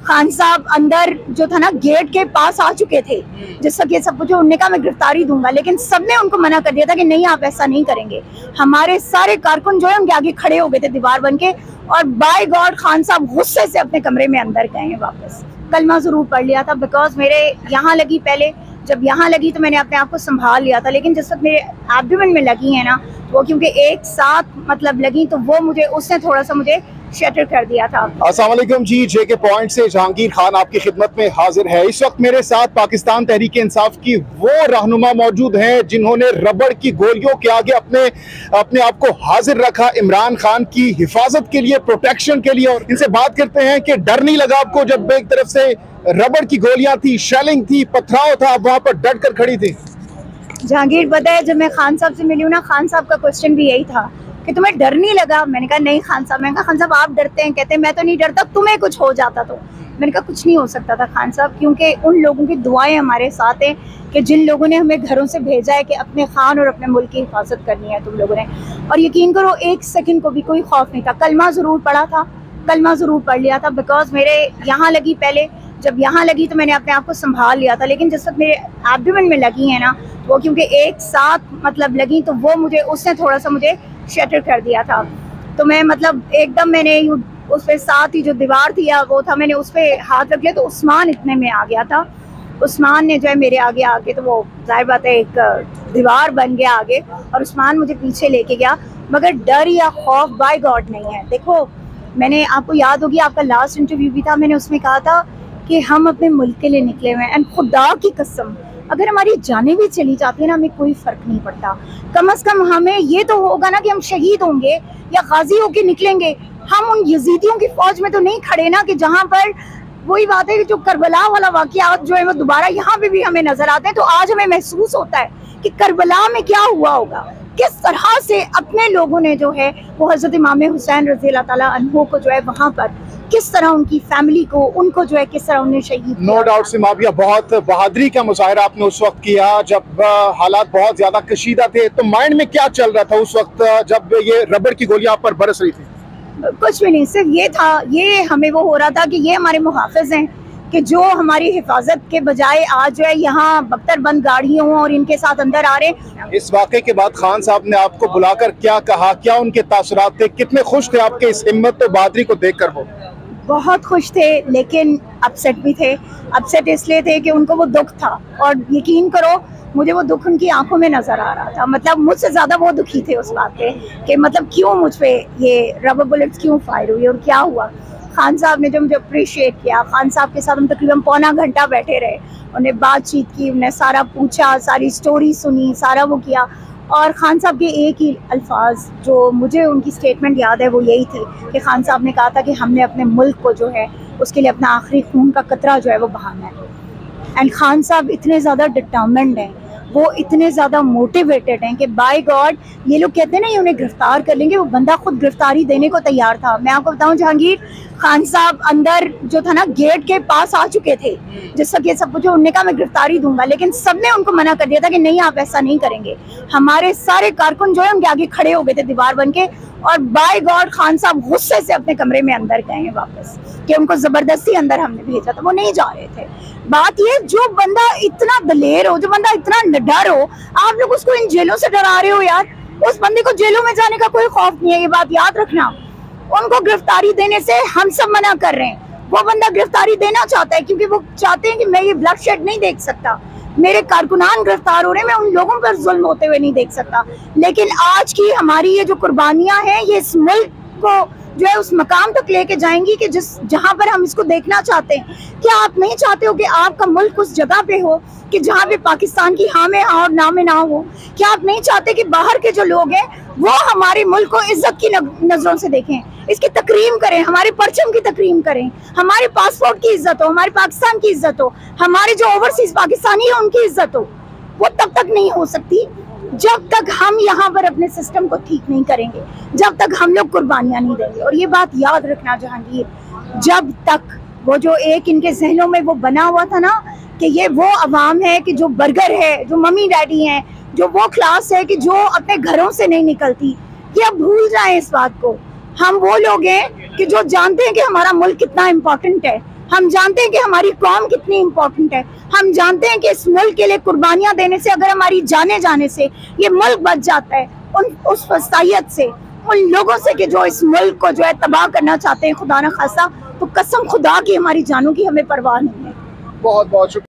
खान साहब अंदर जो था ना गेट के पास आ चुके थे, जिसका ये सब कुछ उन्होंने कहा मैं गिरफ्तारी दूंगा, लेकिन सबने उनको मना कर दिया था कि नहीं आप ऐसा नहीं करेंगे। हमारे सारे कारकुन जो है उनके आगे खड़े हो गए थे दीवार बन के, और बाय गॉड खान साहब गुस्से से अपने कमरे में अंदर गए हैं वापस। कलमा जरूर पढ़ लिया था, बिकॉज मेरे यहाँ लगी पहले, जब यहाँ लगी तो मैंने अपने आप को संभाल लिया था, लेकिन जिस वक्त मेरे एब्डोमेन में लगी है ना, वो क्योंकि एक साथ मतलब लगी तो वो मुझे उसने थोड़ा सा मुझे शटर कर दिया था। अस्सलाम वालेकुम जी, जेके पॉइंट से जहांगीर खान आपकी खिदमत में हाजिर है। इस वक्त मेरे साथ पाकिस्तान तहरीक इंसाफ की वो रहनुमा मौजूद हैं जिन्होंने रबड़ की गोलियों के आगे अपने आप को हाजिर रखा इमरान खान की हिफाजत के लिए, प्रोटेक्शन के लिए। और इनसे बात करते हैं कि डर नहीं लगा आपको जब एक तरफ से रबड़ की गोलियां थी, शेलिंग थी, पथराव था, आप वहां पर डट कर खड़ी थी? जहांगीर पता है, जब मैं खान साहब से मिली हूँ ना, खान साहब का क्वेश्चन भी यही था कि तुम्हें डर नहीं लगा। मैंने कहा नहीं खान साहब। मैंने कहा खान साहब आप डरते हैं? कहते मैं तो नहीं डरता, तुम्हें कुछ हो जाता तो। मैंने कहा कुछ नहीं हो सकता था खान साहब, क्योंकि उन लोगों की दुआएं हमारे साथ हैं कि जिन लोगों ने हमें घरों से भेजा है कि अपने खान और अपने मुल्क की हिफाजत करनी है तुम लोगों ने। और यकीन करो एक सेकंड को भी कोई खौफ नहीं था। कलमा ज़रूर पढ़ा था, कलमा ज़रूर पढ़ लिया था, बिकॉज मेरे यहाँ लगी पहले, जब यहाँ लगी तो मैंने अपने आप को संभाल लिया था, लेकिन जिस वक्त मेरे एब्डोमेन में लगी है ना, वो क्योंकि एक साथ मतलब लगी तो वो मुझे उसने थोड़ा सा मुझे शटर कर दिया था। तो मैं मतलब एकदम मैंने उस पे साथ ही जो दीवार थी या वो था, मैंने उस पर हाथ रख लिया तो उस्मान इतने में आ गया था। उस्मान ने जो है मेरे आगे आके, तो वो जाहिर बात है एक दीवार बन गया आगे, और उस्मान मुझे पीछे लेके गया। मगर डर या खौफ बाय गॉड नहीं है। देखो मैंने, आपको याद होगी आपका लास्ट इंटरव्यू भी था, मैंने उसमें कहा था कि हम अपने मुल्क के लिए निकले हुए हैं, एंड खुदा की कसम अगर हमारी जानें भी चली जाती है ना, हमें कोई फ़र्क नहीं पड़ता। कम से कम हमें ये तो होगा ना कि हम शहीद होंगे या गाजी होके निकलेंगे। हम उन यजीदियों की फ़ौज में तो नहीं खड़े ना, कि जहाँ पर वही बात है कि जो करबला वाला वाक़या जो है वो दोबारा यहाँ पे भी हमें नज़र आते हैं। तो आज हमें महसूस होता है कि करबला में क्या हुआ होगा, किस तरह से अपने लोगों ने जो है वो हज़रत इमाम हुसैन रज़ी अल्लाह ताला अन्हु को जो है वहाँ पर किस तरह उनकी फैमिली को, उनको जो है किस तरह उन्हें शहीद। नो डाउट सिमाविया, बहुत बहादुरी का मुजाहरा आपने उस वक्त किया जब हालात बहुत ज्यादा कशीदा थे। तो माइंड में क्या चल रहा था उस वक्त जब ये रबड़ की गोलियां आप पर बरस रही थी? कुछ भी नहीं, सिर्फ ये था, ये हमें वो हो रहा था कि ये हमारे मुहाफिज हैं कि जो हमारी हिफाजत के बजाय आज जो है यहाँ बख्तरबंद गाड़ियों और इनके साथ अंदर आ रहे। इस वाक़े के बाद खान साहब ने आपको बुलाकर क्या कहा, क्या उनके तासुरात थे, कितने खुश थे आपके इस हिम्मत और बहादुरी को देखकर? वो बहुत खुश थे, लेकिन अपसेट भी थे। अपसेट इसलिए थे कि उनको वो दुख था, और यकीन करो मुझे वो दुख उनकी आंखों में नज़र आ रहा था। मतलब मुझसे ज़्यादा वो दुखी थे उस बात पे कि मतलब क्यों मुझ पे ये रबर बुलेट्स क्यों फायर हुई और क्या हुआ। खान साहब ने जो मुझे अप्रिशिएट किया, खान साहब के साथ हम तकरीबन पौना घंटा बैठे रहे, उन्हें बातचीत की, उन्हें सारा पूछा, सारी स्टोरी सुनी, सारा वो किया। और खान साहब के एक ही अल्फाज जो मुझे उनकी स्टेटमेंट याद है वो यही थी कि खान साहब ने कहा था कि हमने अपने मुल्क को जो है उसके लिए अपना आखिरी खून का कतरा जो है वो बहाना है। एंड खान साहब इतने ज़्यादा डिटर्मिन्ड हैं, वो इतने ज़्यादा मोटिवेटेड हैं कि बाय गॉड ये लोग कहते हैं ना ये उन्हें गिरफ्तार कर लेंगे, वो बंदा खुद गिरफ्तारी देने को तैयार था। मैं आपको बताऊं जहांगीर, खान साहब अंदर जो था ना गेट के पास आ चुके थे, जिसका ये सब कुछ उन्होंने कहा मैं गिरफ्तारी दूंगा, लेकिन सबने उनको मना कर दिया था कि नहीं आप ऐसा नहीं करेंगे। हमारे सारे कारकुन जो है उनके आगे खड़े हो गए थे दीवार बन के, और बाय गॉड खान साहब गुस्से से अपने कमरे में अंदर गए हैं वापस, कि उनको जबरदस्ती अंदर हमने भेजा था, वो नहीं जा रहे थे। बात ये, जो बंदा इतना दलेर हो, जो बंदा इतना निडर हो, आप लोग उसको इन जेलों से डरा रहे हो यार। उस बंदे को जेलों में जाने का कोई खौफ नहीं है, ये बात याद रखना। उनको गिरफ्तारी देने से हम सब मना कर रहे हैं। वो बंदा गिरफ्तारी देना चाहता है क्योंकि वो चाहते हैं कि मैं ये ब्लड शेड नहीं देख सकता, मेरे कारकुनान गिरफ्तार हो रहे हैं, मैं उन लोगों पर जुल्म होते हुए नहीं देख सकता। लेकिन आज की हमारी ये जो कुर्बानियां हैं, ये इस मुल्क को जो है उस मकाम तक लेके जाएंगी कि जहां पर हम इसको देखना चाहते हैं। क्या आप नहीं चाहते हो कि आपका मुल्क उस जगह पे हो कि जहां पे पाकिस्तान की हाँ में हाँ और ना में ना हो? क्या आप नहीं चाहते कि बाहर के जो लोग हैं वो हमारे मुल्क को इज्जत की नजरों से देखें, इसकी तकरीम करें, हमारे परचम की तकरीम करें, हमारे पासपोर्ट की इज्जत हो, हमारे पाकिस्तान की इज्जत हो, हमारे जो ओवरसीज पाकिस्तानी है उनकी इज्जत हो? वो तब तक नहीं हो सकती जब तक हम यहाँ पर अपने सिस्टम को ठीक नहीं करेंगे, जब तक हम लोग कुर्बानियाँ नहीं देंगे। और ये बात याद रखना जहांगीर, जब तक वो जो एक इनके जहनों में वो बना हुआ था ना कि ये वो अवाम है कि जो बर्गर है, जो मम्मी डैडी हैं, जो वो क्लास है कि जो अपने घरों से नहीं निकलती, ये अब भूल जाएं इस बात को। हम वो लोग हैं कि जो जानते हैं कि हमारा मुल्क कितना इम्पोर्टेंट है, हम जानते हैं कि हमारी कौम कितनी इम्पोर्टेंट है। हम जानते हैं कि इस मुल्क के लिए कुर्बानियां देने से, अगर हमारी जाने जाने से ये मुल्क बच जाता है, उस वसायत से, उन लोगों से कि जो इस मुल्क को जो है तबाह करना चाहते हैं खुदा न खास्ता, तो कसम खुदा की हमारी जानों की हमें परवाह नहीं है। बहुत बहुत शुक्रिया।